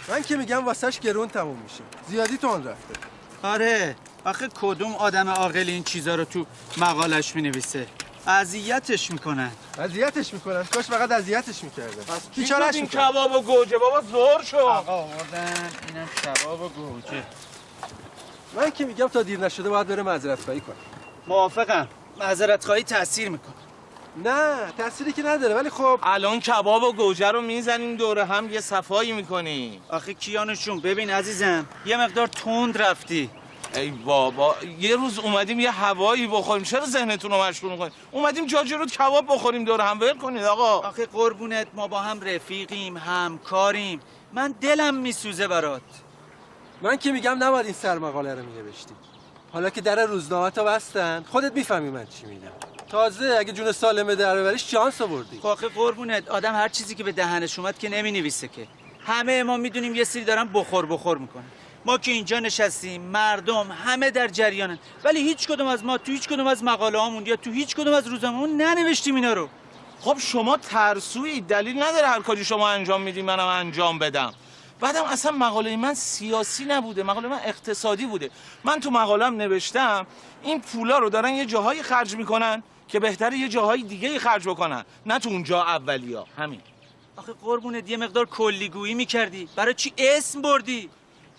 من که میگم واسش گرون تموم میشه. زیادی تون رفته. آره آخه کدوم آدم عاقل این چیزا رو تو مقالش مینویسه؟ اذیتش میکنن. اذیتش میکنن؟ کاش فقط اذیتش میکردن. بیچارهش این کباب و گوجه بابا زور شد. آقا آوردن اینم کباب و گوجه. من که میگم تا دیر نشده باید بره معذرت خواهی کنه. موافقم. معذرت خواهی تاثیر میکنه. نه تأثیری که نداره ولی خب الان کباب و گوجه رو میزنیم دوره هم یه صفایی میکنی. آخه کیانشون ببین عزیزم یه مقدار تند رفتی. ای بابا یه روز اومدیم یه هوایی بخوریم، چرا ذهنتون رو مشغول میکنید؟ اومدیم جاجرود کباب بخوریم دوره هم ول کنید آقا. آخه قربونت ما با هم رفیقیم همکاریم، من دلم میسوزه برات. من که میگم نباید این سرمقاله رو مینوشتی. حالا که در روزنامه تا بستن خودت میفهمی من چی میگم. تازه اگه جون سالمه در ببری شانس آوردی. آخه قربونت آدم هر چیزی که به دهنش اومد که نمینویسه که. همه ما میدونیم یه سری دارن بخور میکنن. ما که اینجا نشستیم مردم همه در جریانن، ولی هیچ کدوم از ما تو هیچ کدوم از مقاله هامون یا تو هیچ کدوم از روزنامه‌مون ننوشتیم اینا رو. خب شما ترسویی، دلیل نداره هر کاری شما انجام میدی منم انجام بدم. بعدم اصلا مقاله من سیاسی نبوده، مقاله من اقتصادی بوده. من تو مقاله‌ام نوشتم این پولا رو دارن یه جاهایی خرج میکنن که بهتره یه جاهای دیگه خرج بکنن، نه تو اونجا اولیا. همین. آخه قربونت یه مقدار کلیگویی میکردی، برای چی اسم بردی؟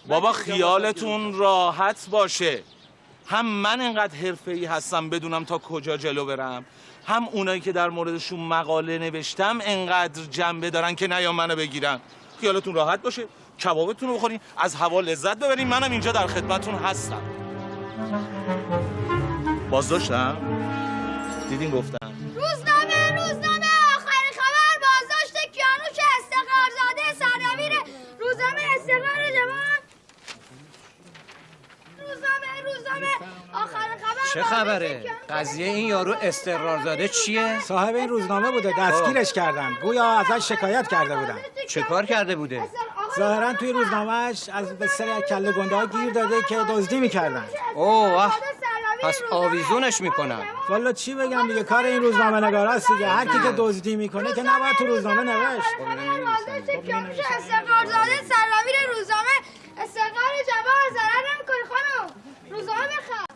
بابا خیالتون راحت باشه، هم من انقدر حرفه‌ای هستم بدونم تا کجا جلو برم، هم اونایی که در موردشون مقاله نوشتم انقدر جنبه دارن که نیان منو بگیرن. خیالتون راحت باشه، کبابتون رو بخورین، از هوا لذت ببرین، منم اینجا در خدمتتون هستم. بازداشتم؟ دیدین گفتم روزنامه آخرین خبر بازداشت کیانوش استقرارزاده سردبیر روزنامه استقلال جوان. روزنامه آخرین خبر چه خبره؟ قضیه این یارو استقرارزاده چیه؟ صاحب این روزنامه بوده، دستگیرش کردن. گویا ازش شکایت کرده بودن. چه کار کرده بوده؟ ظاهرا توی روزنامه‌اش از به سری کله گنده ها گیر داده که دزدی میکردن. اوه پس آویزونش میکنن. والا چی بگم دیگه، کار این روزنامه نگار است دیگه. هر کی که دزدی میکنه که نباید تو روزنامه نوشت. بازداشت کیانوش استقرارزاده سردبیر روزنامه استقلال جوان ضرر نمیکنه خانم. روزنامه بخر.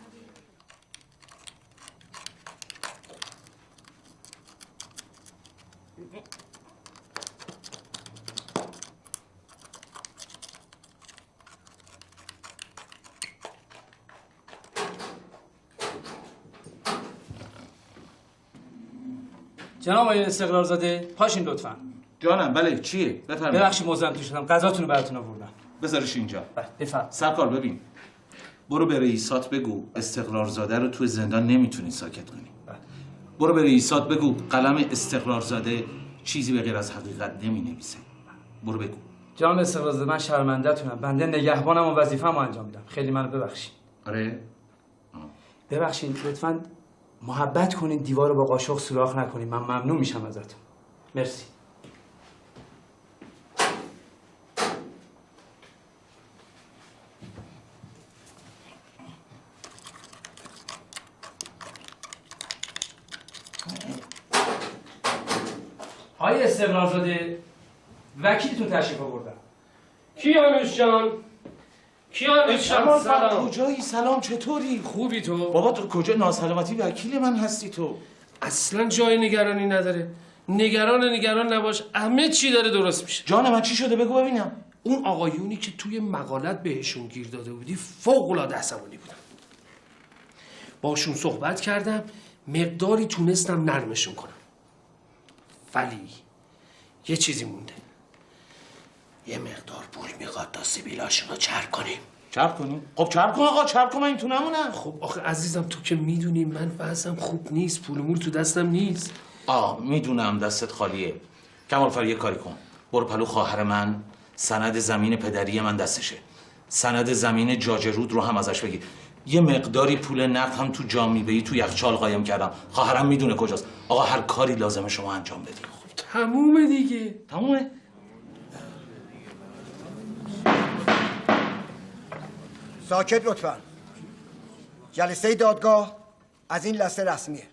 جناب آقای استقرارزاده پاشین لطفاً. جانم. بله چیه؟ بفرمایید. ببخشید مزاحمتون شدم، غذاتون رو براتون آوردم. بذارش اینجا. بفرمایید. سرکار ببین، برو به رئیسات بگو استقرارزاده رو توی زندان نمیتونی ساکت کنی. برو به رئیسات بگو قلم استقرارزاده چیزی به غیر از حقیقت نمینویسه. برو بگو. جناب استقرارزاده من شرمنده‌تونم، بنده نگهبانم و وظیفه‌مو انجام میدم. خیلی منو ببخشید. آره؟ ببخشید لطفاً محبت کنین دیوار رو با قاشق سوراخ نکنین، من ممنون میشم ازتون. مرسی. آقای استقرارزاده وکیلتون تشریف آوردن. کیانوش جان سلام. کجایی؟ سلام، چطوری؟ خوبی تو؟ بابا تو کجا؟ ناسلامتی وکیل من هستی تو. اصلا جای نگرانی نداره. نگران نباش، همه چی داره درست میشه. جان من چی شده بگو ببینم. اون آقایونی که توی مقالت بهشون گیر داده بودی فوق‌العاده عصبانی بودن. باشون صحبت کردم، مقداری تونستم نرمشون کنم. ولی یه چیزی مونده. یه مقدار پول میخواد تا سیبیلاشون رو چرب کنیم. چرب کنیم؟ خب چرب کن آقا، چرب کن، من این تو نمونم. خب آخه عزیزم تو که میدونی من وضعم خوب نیست، پول مول تو دستم نیست. میدونم دستت خالیه. کمالفر یه کاری کن، برو پلو خواهر من، سند زمین پدری من دستشه، سند زمین جاجرود رو هم ازش بگیر. یه مقداری پول نقد هم تو جام میبری تو یخچال قایم کردم، خواهرم میدونه کجاست. آقا هر کاری لازمه شما انجام بدید. خب تمومه دیگه. تمومه. ساکت لطفا. جلسه دادگاه از این لحظه رسمیه.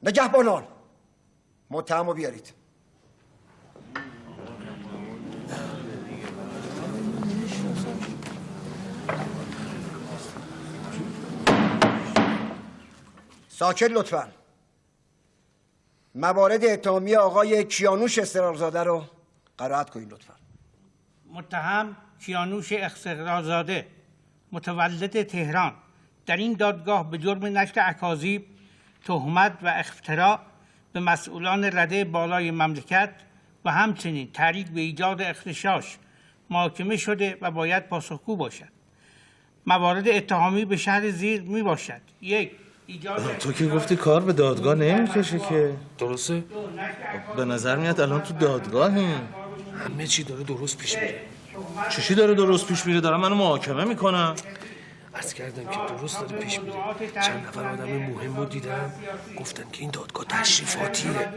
نگهبانان متهمو بیارید. ساکت لطفا. موارد اتهامی آقای کیانوش استقرارزاده رو قرائت کنید لطفا. متهم کیانوش استقرارزاده متولد تهران در این دادگاه به جرم نشر اکاذیب، تهمت و افتراء به مسئولان رده بالای مملکت و همچنین تحریک به ایجاد اغتشاش محاکمه شده و باید پاسخگو باشد. موارد اتهامی به شرح زیر می باشد: 1. ایجاد تو که گفتی کار به دادگاه نمیکشه که. درسته؟ به نظر میاد الان تو دادگاهیم. همه چی داره درست پیش میره. چی داره درست پیش میره؟ دارم منو محاکمه میکنم. عرض کردم که درست داره پیش میره. چند نفر آدم مهم رو دیدم گفتن که این دادگاه تشریفاتیه،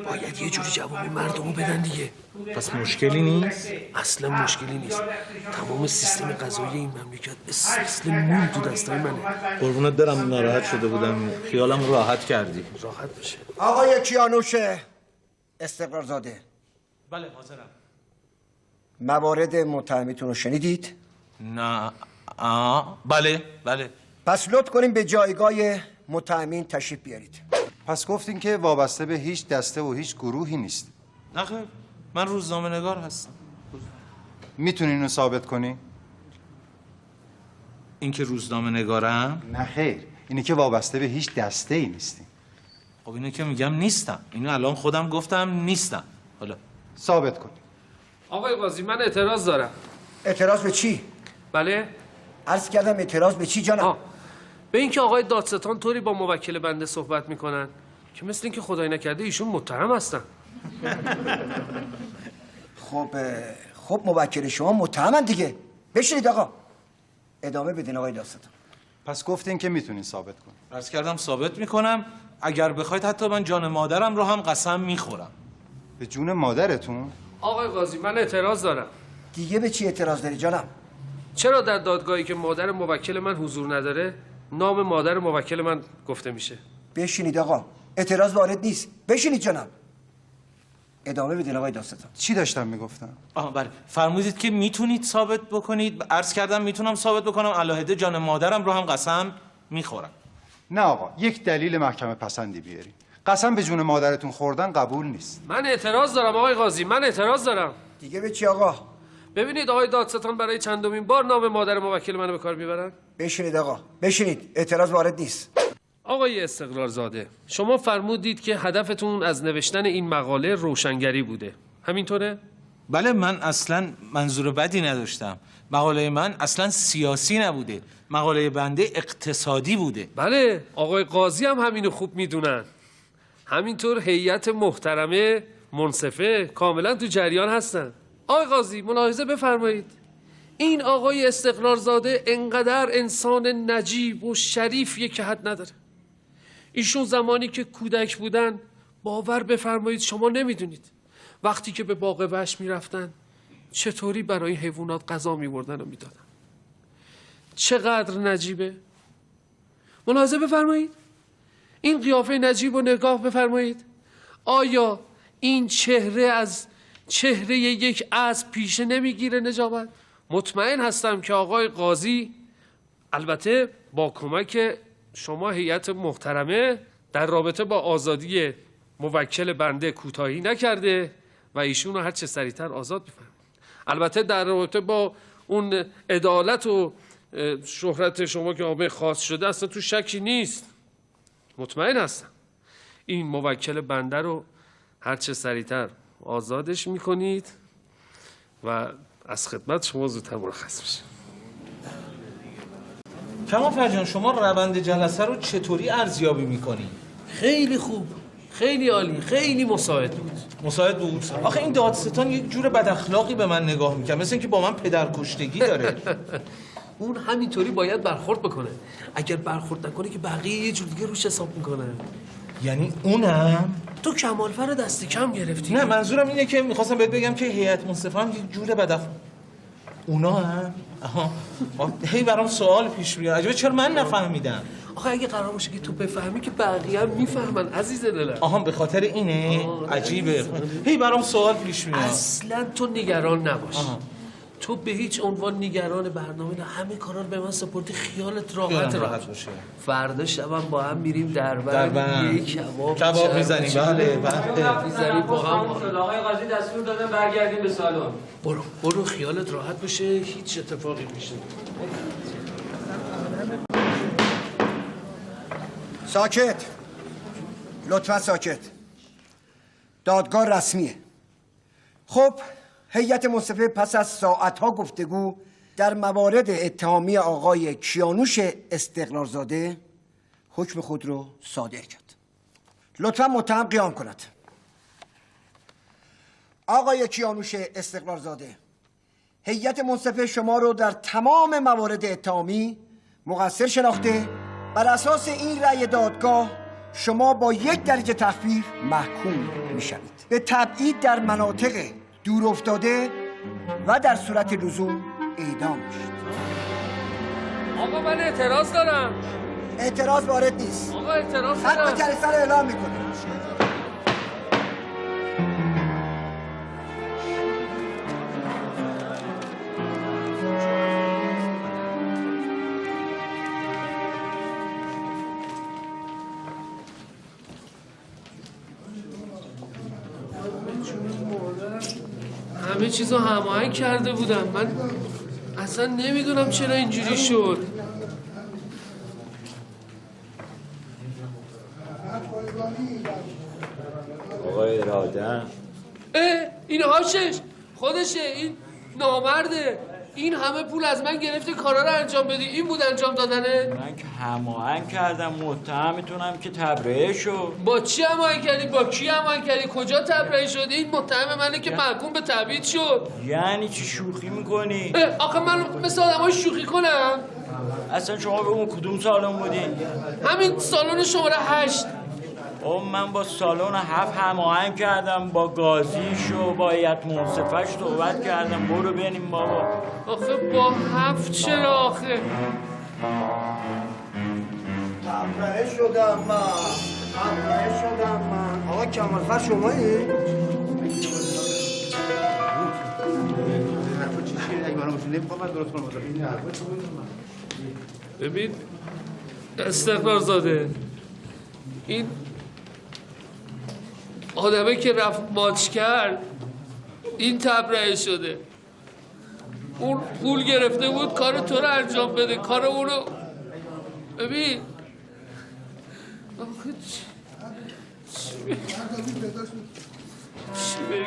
باید یه جوری جواب مردم رو بدن دیگه. پس مشکلی نیست؟ اصلا مشکلی نیست. تمام سیستم قضایی این مملکت مثل مول تو دستای منه. قربونت برم، ناراحت شده بودم، خیالم راحت کردی. راحت بشه. آقای کیانوش استقرارزاده، بله حاضرم. موارد متهمیتون رو شنیدید؟ نه. بله. پس لطف کنیم به جایگاه متهمین تشریف بیارید. پس گفتین که وابسته به هیچ دسته و هیچ گروهی نیست. نه خیر، من روزنامه نگار هستم. میتونین اینو ثابت کنی؟ این که روزنامه نگارم؟ نه خیر، اینه که وابسته به هیچ دسته ای نیستی. خب اینو که میگم نیستم. اینو الان خودم گفتم نیستم. حالا ثابت کن. آقای قاضی من اعتراض دارم. اعتراض به چی؟ بله؟ عرض کردم اعتراض به چی جانم؟ به اینکه آقای دادستان طوری با موکل بنده صحبت میکنن که مثل اینکه خدای نکرده ایشون متهم هستن. خب موکل شما متهمن دیگه. بشینید آقا. ادامه بدین آقای دادستان. پس گفتین که میتونین ثابت کنی. عرض کردم ثابت میکنم. اگر بخواید حتی من جان مادرم رو هم قسم میخورم. به جون مادرتون؟ آقای قاضی من اعتراض دارم. دیگه به چی اعتراض داری جانم؟ چرا در دادگاهی که مادر موکل من حضور نداره نام مادر موکل من گفته میشه؟ بشینید آقا. اعتراض وارد نیست. بشینید جانم. ادامه بدین آقای دادستان. چی داشتم میگفتم؟ بله، فرمودید که میتونید ثابت بکنید. عرض کردم میتونم ثابت بکنم. علاهده جان مادرم رو هم قسم میخورم. نه آقا، یک دلیل محکمه پسندی بیارید. قسم به جون مادرتون خوردن قبول نیست. من اعتراض دارم آقای قاضی، من اعتراض دارم. دیگه به چی آقا؟ ببینید آقای دادستان برای چندمین بار نام مادر موکل منو به کار میبرن. بشینید آقا. بشینید. اعتراض وارد نیست. آقای استقرارزاده، شما فرمودید که هدفتون از نوشتن این مقاله روشنگری بوده. همینطوره؟ بله، من اصلا منظور بدی نداشتم. مقاله من اصلا سیاسی نبوده. مقاله بنده اقتصادی بوده. بله، آقای قاضی هم همینو خوب میدونن. همینطور هیئت محترمه منصفه کاملا تو جریان هستن. آقای قاضی ملاحظه بفرمایید. این آقای استقرارزاده انقدر انسان نجیب و شریفیه که حد نداره. ایشون زمانی که کودک بودن باور بفرمایید شما نمیدونید وقتی که به باغ وحش میرفتن چطوری برای حیوانات غذا میبردن و میدادن. چقدر نجیبه. ملاحظه بفرمایید. این قیافه نجیب و نگاه بفرمایید. آیا این چهره از چهره یک اسب پیشه نمیگیره نجابت؟ مطمئن هستم که آقای قاضی البته با کمک شما هیئت محترمه در رابطه با آزادی موکل بنده کوتاهی نکرده و ایشون رو هر چه سریعتر آزاد می‌فرمایید. البته در رابطه با اون عدالت و شهرت شما که آبه خاص شده اصلا تو شکی نیست. مطمئن هستم این موکل بنده رو هر چه سریعتر آزادش میکنید و از خدمت شما زودتر مرخص میشه. کمال فرجان، شما روند جلسه رو چطوری ارزیابی میکنی؟ خیلی خوب، خیلی عالی، خیلی مساعد بود. مساعد بود؟ آخه این دادستان یک جور بد اخلاقی به من نگاه میکنه، مثل اینکه با من پدرکشتگی داره. اون همینطوری باید برخورد بکنه. اگر برخورد نکنه که بقیه یه جور دیگه روش حساب میکنه. یعنی اونم؟ تو کمالفر دست کم گرفتی. نه، منظورم اینه که میخواستم بهت بگم که هیئت منصفه هم یک جور بد اخلاق. اونا هم؟ هی برام سوال پیش میاد. عجبه چرا من نفهمیدم؟ آخه اگه قرار باشه که تو بفهمی که بقیه هم میفهمن عزیز دلم. به خاطر اینه؟ عجیبه. هی برام سوال پیش میاد. اصلا تو نگران نباش. تو به هیچ عنوان نگران برنامه نه، همه کارا رو به من سپردی، خیالت راحت باشه. فردا شبم با هم میریم دربند یه کباب میزنیم. بله میزنیم با هم. آقای قاضی دستور دادن برگردیم به سالن. برو خیالت راحت باشه، هیچ اتفاقی میشه. ساکت، لطفا ساکت. دادگاه رسمیه. خب هیئت منصفه پس از ساعتها گفتگو در موارد اتهامی آقای کیانوش استقرارزاده حکم خود رو صادر کرد. لطفا متهم قیام کند. آقای کیانوش استقرارزاده، هیئت منصفه شما رو در تمام موارد اتهامی مقصر شناخته. بر اساس این رأی دادگاه شما با 1 درجه تخفیف محکوم میشوید به تبعید در مناطق دور افتاده و در صورت لزوم اعدام میشید. آقا من اعتراض دارم. اعتراض وارد نیست. آقا اعتراض حق دارم. به جلسه رو اعلام میکنه. همه چیزو هماهنگ کرده بودم، من اصلا نمیدونم چرا اینجوری شد. آقای اراده این هاشش خودشه، این نامرده، این همه پول از من گرفته کارا رو انجام بدی، این بود انجام دادنه؟ من که هماهنگ کردم، متهمتونم که تبرئه شد. با چی هماهنگ کردی؟ با کی هماهنگ کردی؟ کجا تبرئه شد؟ این متهم منه که محکوم به تبعید شد. یعنی چی شوخی میکنی؟ آخه من مثل آدم‌ها شوخی کنم؟ اصلا شما به اون کدوم سالن بودی؟ همین سالن شماره 8. من با سالن 7 هماهنگ کردم، با قاضیش و با هیئت منصفه‌اش صحبت کردم. برو ببینیم بابا. آخه با 7 چرا آخه؟ تبرئه شدم من. آقا کمالفر شمایی؟ ببین استقرارزاده، این آدمه که رفت ماچ کرد این تبرئه شده. اون پول گرفته بود کار تو رو انجام بده، کار اونو. ببین آخه چی بگیم؟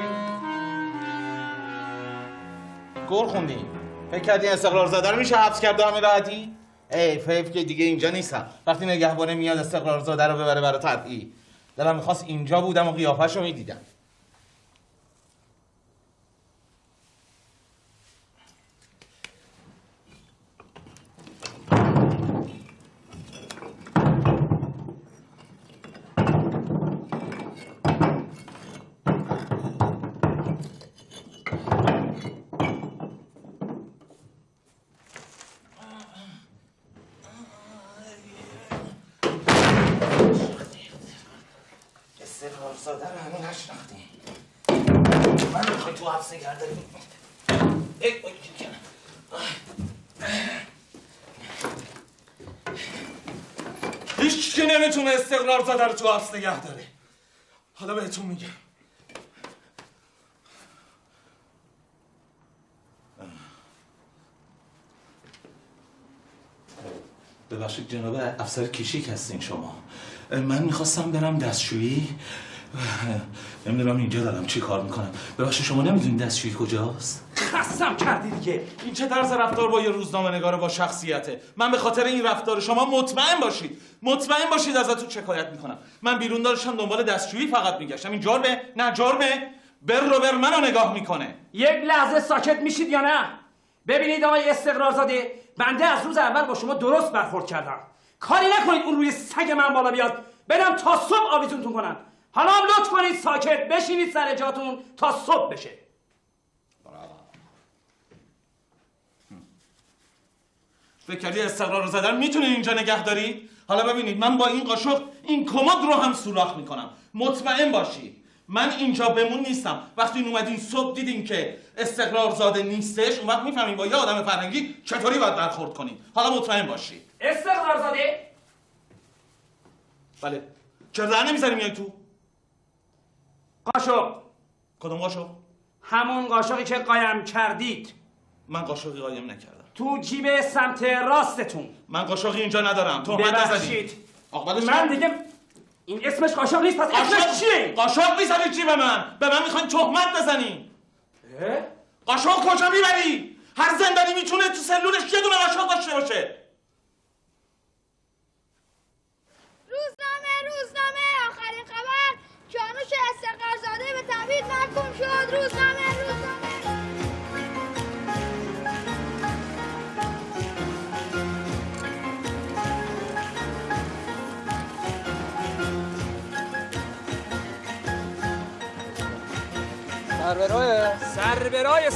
گل خوندی؟ فکر کردی استقرارزاده رو میشه حبس کرد همین راحتی؟ فیف که دیگه اینجا نیستم. وقتی نگهبانه میاد استقرارزاده رو ببره برای تبعید، دلم میخواست اینجا بودم و قیافه‌شو میدیدم. استقرارزاده رو همون نشناختیم. من میخوای تو حبس نگه داریم. هیچ کی نمیتونه استقرارزاده رو تو حبس نگه داره. حالا بهتون میگم. ببخشید جناب افسر کشیک هستین شما. من میخواستم برم دستشویی، نمیدونم اینجا دارم چی کار میکنم. ببخشید شما نمیدونید دستشویی کجاست؟ خستم کردی دیگه. این چه طرز رفتار با یه روزنامه‌نگار با شخصیته؟ من به خاطر این رفتار شما مطمئن باشید ازتون شکایت میکنم. من بیرون داشتم دنبال دستشویی فقط میگشتم. این جرمه؟ نه جرمه؟ بر منو نگاه میکنه. یک لحظه ساکت میشید یا نه؟ ببینید آقای استقرارزاده، بنده از روز اول با شما درست برخورد کردم. کاری نکنید اون روی سگ من بالا بیاد، برم تا صبح آویزونتون کنم. حالا هم لطف کنید ساکت بشینید سر جاتون تا صبح بشه. فکر کردی استقرارزاده رو میتونید اینجا نگه دارید؟ حالا ببینید من با این قاشق این کمد رو هم سوراخ میکنم. مطمئن باشید من اینجا بمون نیستم. وقتی این اومدین صبح دیدین که استقرارزاده نیستش، اون وقت میفهمین با یه آدم فرهنگی چطوری باید برخورد کنین. حالا مطمئن باشید. استقرارزاده؟ بله. چرا در نمیذاری میای تو؟ قاشق. کدوم قاشق؟ همون قاشقی که قایم کردید. من قاشقی قایم نکردم. تو جیب سمت راستتون. من قاشقی اینجا ندارم. تهمت نزدید. ببخشید. عاقبتش من دیگه این اسمش قاشق نیست، پس اسمش چیه؟ قاشق میزنی چی به من؟ به من میخواین تهمت بزنی؟ قاشق کجا میبری؟ هر زندانی میتونه تو سلولش یه دونه قاشق داشته باشه. روزنامه آخرین خبر کیانوش استقرارزاده به تبعید محکوم شد. روزنامه سربرای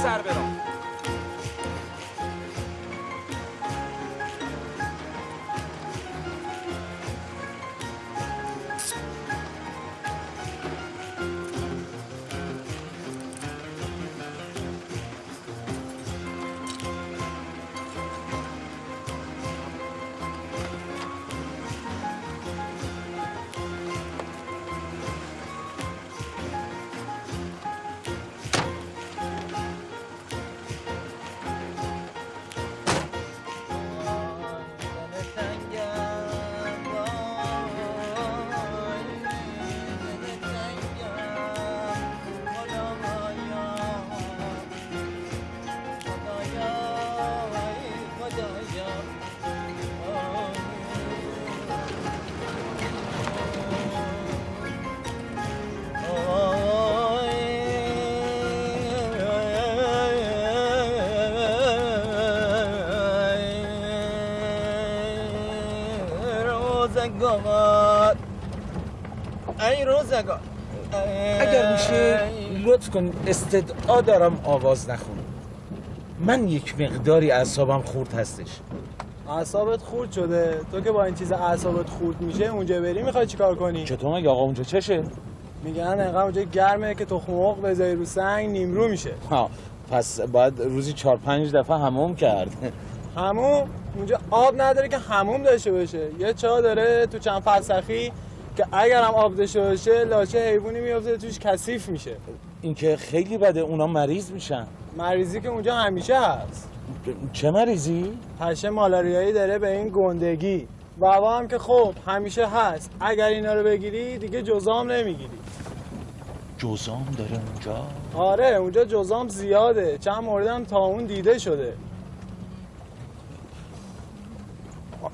روزگار اگر میشه لطف کن استدعا دارم آواز نخونم. من یک مقداری اعصابم خورد هستش. اعصابت خورد شده؟ تو که با این چیز اعصابت خورد میشه اونجا بری میخوای چیکار کنی؟ چطور مگه آقا اونجا چشه؟ میگن انقدر اونجا گرمه که تخم مرغ بذاری رو سنگ نیمرو میشه. ها پس باید روزی 4-5 دفعه حموم کرد. حموم؟ اونجا آب نداره که حموم داشته باشه. یه چاه داره تو چند فرسخی که اگر هم آب داشته باشه لاشه حیوانی میافته توش کثیف میشه. این که خیلی بده، اونا مریض میشن. مریضی که اونجا همیشه هست. چه مریضی؟ پشه مالاریایی داره به این گندگی. وبا هم که خب همیشه هست. اگر اینا رو بگیری دیگه جزام نمیگیری. جزام داره اونجا؟ آره اونجا جزام زیاده. چند موردم تا اون دیده شده.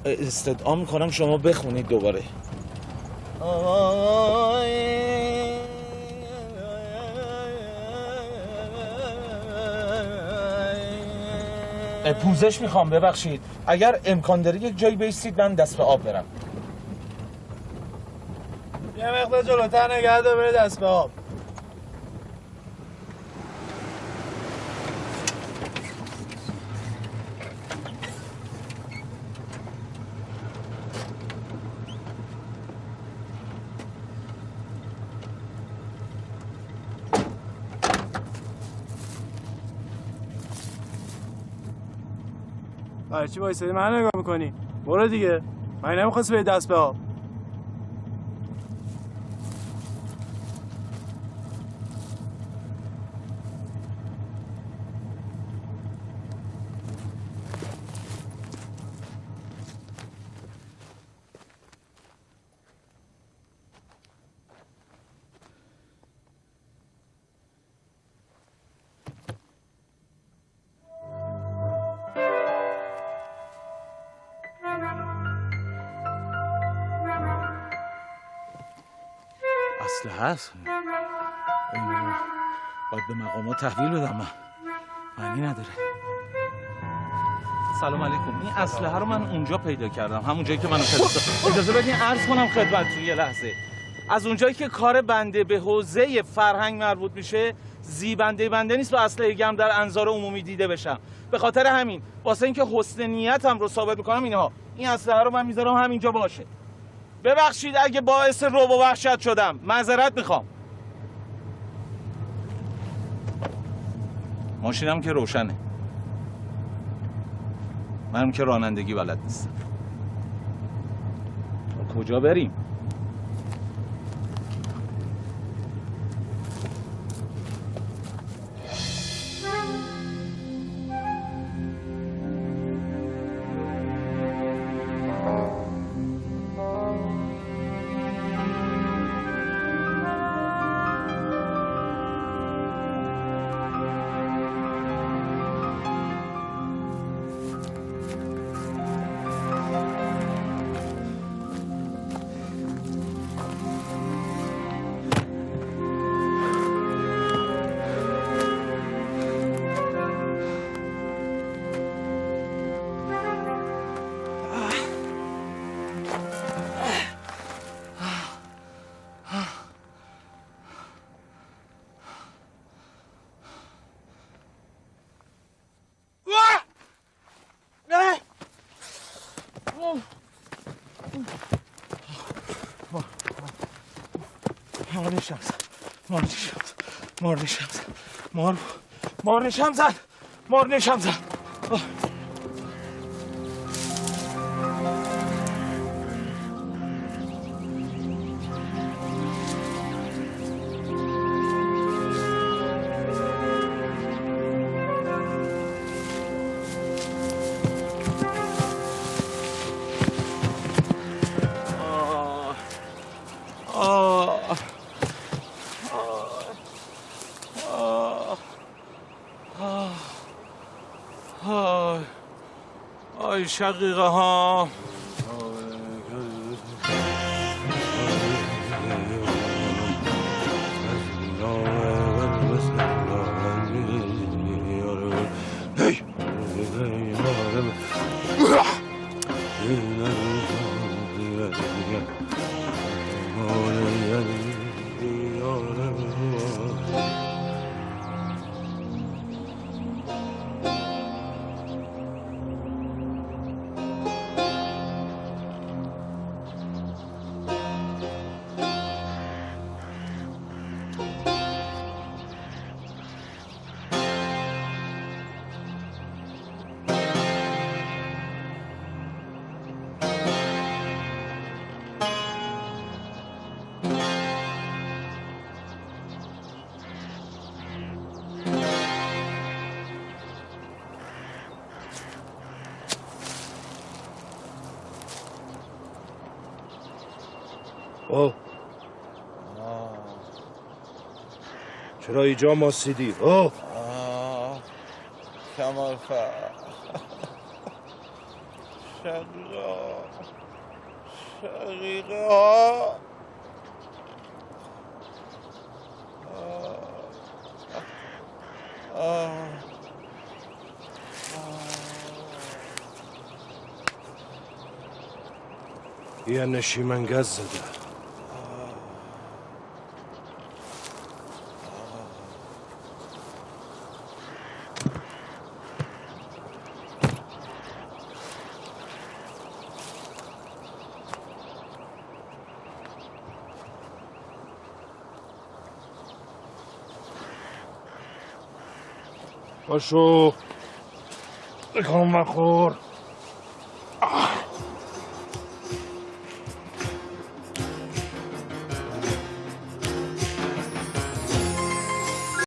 استدعا میکنم شما بخونید دوباره. 15 میخوام ببخشید. اگر امکان داره یک جایی بیستید من دست به آب برم. یه مقدار جلوتر نگه دار بره دست به آب. برای چی وایسادی من نگاه میکنی؟ برو دیگه. من نمیخواست بری دست به آب. اسلحه هست؟ باید به مقامات تحویل بدم من. معنی نداره. سلام علیکم. این اسلحه رو من اونجا پیدا کردم، همون جایی که منو فرستاد. اجازه بدین عرض کنم خدمتتون یه لحظه. از اونجایی که کار بنده به حوزه فرهنگ مربوط میشه، بنده نیست با اسلحه گرم در انظار عمومی دیده بشم. به خاطر همین واسه اینکه حسن نیتم رو ثابت میکنم این اسلحه رو من میذارم همینجا باشه. ببخشید اگه باعث رعب و وحشت شدم، معذرت میخوام. ماشینم که روشنه. منم که رانندگی بلد نیستم. کجا بریم؟ مارنشم زد. آی شقیقه ها. او چرا اینجا ماسیدی؟ او کمال شقیقا یه نشیمنگز زده. باشو بکن مخور.